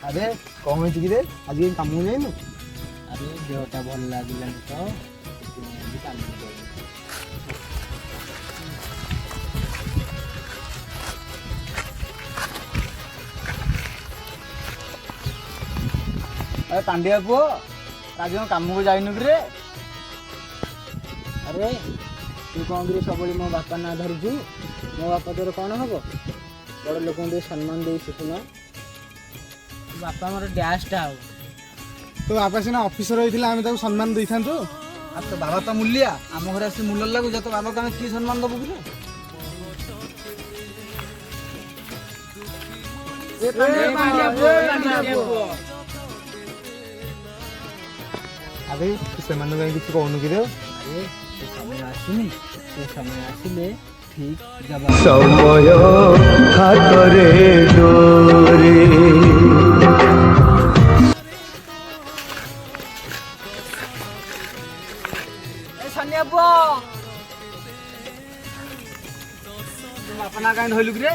ଆରେ କଣ ହେଇଛି କି ରେ ଆଜି କାଇଁ କାମକୁ ଯାଇନୁ? ଆରେ ଦେହଟା ଭଲ ଲାଗିଲାନି ତ ସେଥିପାଇଁ ଆଜି କାମକୁ ଯାଇନି। ଆରେ ପାଣ୍ଡିଆ ପୁଅ ଆଜି କଣ କାମକୁ ଯାଇନୁ କି ରେ? ଆରେ ତୁ କ'ଣ କିରେ ସବୁବେଳେ ମୋ ବାପା ନାଁ ଧରୁଛୁ? ମୋ ବାପା ତୋର କ'ଣ ହବ? ବଡ଼ ଲୋକଙ୍କୁ ଟିକେ ସମ୍ମାନ ଦେଇ ଶିଖୁନ। ବାପା ମୋର ଡ୍ୟାସ୍ଟା ଆଉ। ତୋ ବାପା ସିନା ଅଫିସର ହେଇଥିଲା ଆମେ ତାକୁ ସମ୍ମାନ ଦେଇଥାନ୍ତୁ। ଆଉ ତୋ ବାବା ତ ମୂଲିଆ ଆମ ଘରେ ଆସି ମୂଲ ଲାଗୁଛ ତୋ ବାବାକୁ ଆମେ କି ସମ୍ମାନ ଦବୁ କିରେ? ଆରେ ସେମାନଙ୍କୁ କାଇଁ କିଛି କହୁନୁ କିରେ? ଆରେ ସେ ସମୟ ଆସିନି, ସେ ସମୟ ଆସିଲେ ଠିକ୍ ଜବାବ। ସମୟ ହାତରେ ଡୋରେ। ସାନିଆ ପୁଅ ବାପା ନା କାଇଁ ଧଇଲୁ କିରେ?